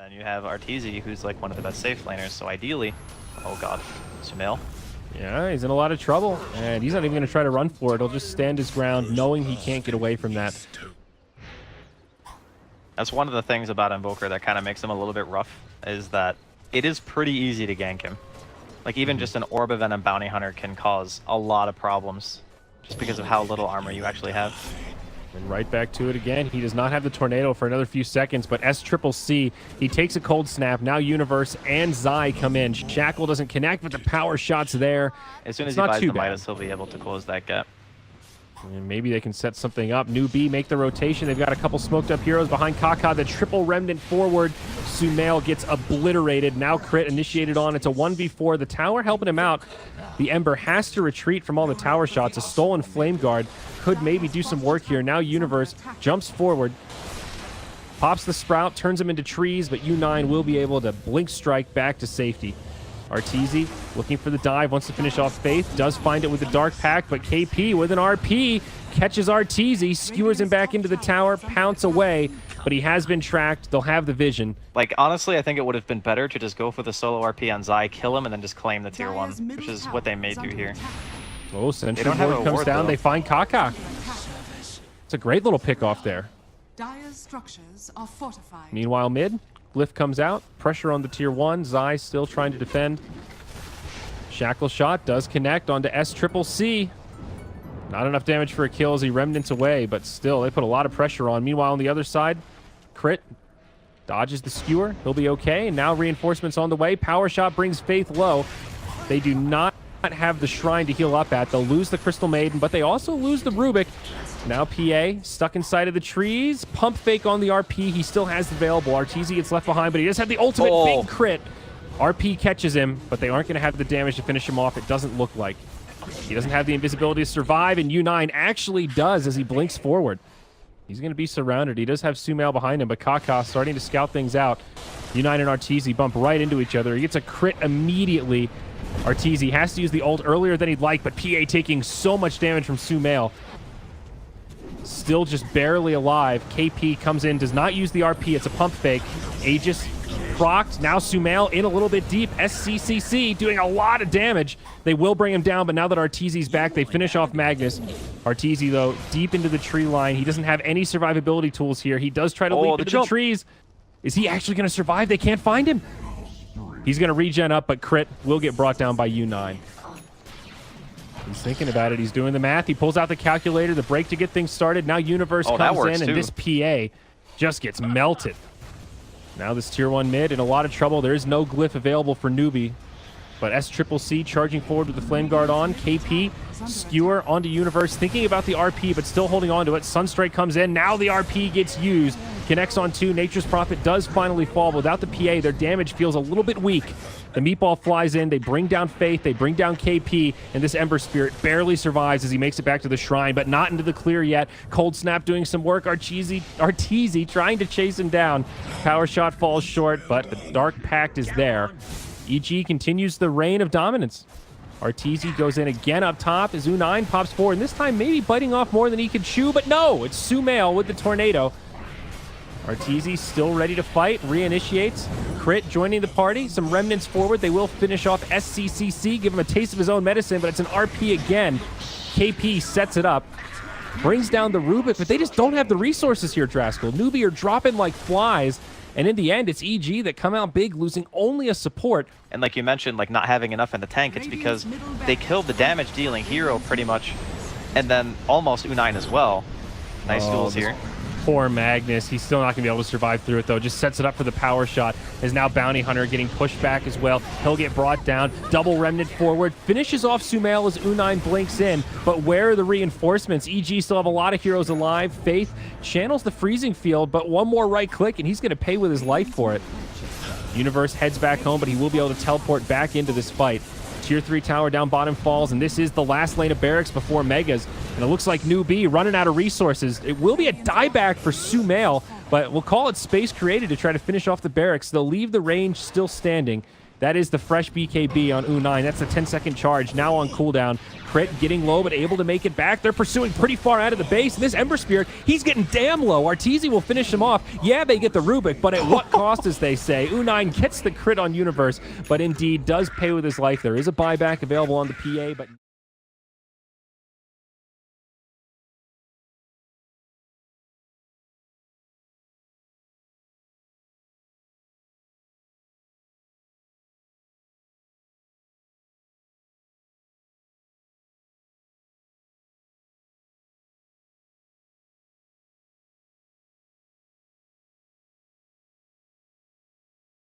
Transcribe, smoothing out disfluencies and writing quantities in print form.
then you have Arteezy, who's like one of the best safe laners, so ideally... Oh god, Sumail. Yeah, he's in a lot of trouble, and he's not even going to try to run for it. He'll just stand his ground, knowing he can't get away from that. That's one of the things about Invoker that kind of makes him a little bit rough, is that it is pretty easy to gank him. Like, even just an Orb of Venom Bounty Hunter can cause a lot of problems, just because of how little armor you actually have. And right back to it again. He does not have the tornado for another few seconds, but SCCC, he takes a cold snap. Now Universe and Zai come in. Shackle doesn't connect, but the power shot's there. As soon as he buys the Midas, he'll be able to close that gap. And maybe they can set something up. NEWBEE make the rotation. They've got a couple smoked up heroes behind Kaka. The triple remnant forward. Sumail gets obliterated. Now crit initiated on. It's a 1v4. The tower helping him out. The Ember has to retreat from all the tower shots. A stolen Flame Guard could maybe do some work here. Now Universe jumps forward. Pops the Sprout, turns him into trees, but U9 will be able to blink strike back to safety. Arteezy looking for the dive, wants to finish off Faith, does find it with the Dark Pact, but KP with an RP catches Arteezy, skewers him back into the tower, pounce away, but he has been tracked. They'll have the vision. Like, honestly, I think it would have been better to just go for the solo RP on Zai, kill him, and then just claim the tier 1, which is what they may do here. Oh, Sentry Ward comes down, they find Kaka. It's a great little pick off there. Dire's structures are fortified. Meanwhile, mid, Glyph comes out, pressure on the tier 1, Zai still trying to defend. Shackle shot does connect onto SCCC. Not enough damage for a kill as he remnants away, but still, they put a lot of pressure on. Meanwhile, on the other side, Crit dodges the skewer. He'll be okay, and now reinforcements on the way. Power shot brings Faith low. They do not have the Shrine to heal up at. They'll lose the Crystal Maiden, but they also lose the Rubik. Now PA stuck inside of the trees. Pump fake on the RP. He still has the available. Arteezy gets left behind, but he does have the ultimate big crit. RP catches him, but they aren't going to have the damage to finish him off. It doesn't look like. He doesn't have the invisibility to survive, and U9 actually does as he blinks forward. He's going to be surrounded. He does have Sumail behind him, but Kaka starting to scout things out. U9 and Arteezy bump right into each other. He gets a crit immediately. Arteezy has to use the ult earlier than he'd like, but PA taking so much damage from Sumail. Still just barely alive. KP comes in, does not use the RP. It's a pump fake. Aegis procced. Now Sumail in a little bit deep. SCCC doing a lot of damage. They will bring him down, but now that Arteezy's back, they finish off Magnus. Arteezy, though, deep into the tree line. He doesn't have any survivability tools here. He does try to leap into the trees. Is he actually going to survive? They can't find him. He's going to regen up, but crit will get brought down by U9. He's thinking about it. He's doing the math. He pulls out the calculator, the break to get things started. Now Universe comes in, and this PA just gets melted. Now this tier 1 mid in a lot of trouble. There is no glyph available for NEWBEE. But SCCC charging forward with the Flame Guard on. KP, skewer onto Universe, thinking about the RP, but still holding on to it. Sunstrike comes in. Now the RP gets used. Connects on 2. Nature's Prophet does finally fall. Without the PA, their damage feels a little bit weak. The meatball flies in. They bring down Faith. They bring down KP. And this Ember Spirit barely survives as he makes it back to the Shrine, but not into the clear yet. Cold Snap doing some work. Arteezy trying to chase him down. Power shot falls short, but the Dark Pact is there. EG continues the reign of dominance. Arteezy goes in again up top as U9 pops forward, and this time maybe biting off more than he could chew, but no, it's Sumail with the tornado. Arteezy still ready to fight, reinitiates. Crit joining the party, some remnants forward. They will finish off SCCC, give him a taste of his own medicine, but it's an RP again. KP sets it up, brings down the Rubik, but they just don't have the resources here, Draskell. NEWBEE are dropping like flies, and in the end, it's EG that come out big, losing only a support. And like you mentioned, like not having enough in the tank, it's because they killed the damage-dealing hero pretty much, and then almost U9 as well. Nice duels here. Poor Magnus. He's still not going to be able to survive through it, though. Just sets it up for the power shot. Is now Bounty Hunter getting pushed back as well. He'll get brought down. Double remnant forward. Finishes off Sumail as U9 blinks in. But where are the reinforcements? EG still have a lot of heroes alive. Faith channels the freezing field, but one more right click, and he's going to pay with his life for it. Universe heads back home, but he will be able to teleport back into this fight. Tier 3 tower down bottom falls, and this is the last lane of barracks before Megas. And it looks like NEWBEE running out of resources. It will be a dieback for Sumail, but we'll call it space created to try to finish off the barracks. They'll leave the range still standing. That is the fresh BKB on U9. That's a 10-second charge, now on cooldown. Crit getting low, but able to make it back. They're pursuing pretty far out of the base. And this Ember Spirit, he's getting damn low. Arteezy will finish him off. Yeah, they get the Rubik, but at what cost, as they say? U9 gets the crit on Universe, but indeed does pay with his life. There is a buyback available on the PA, but...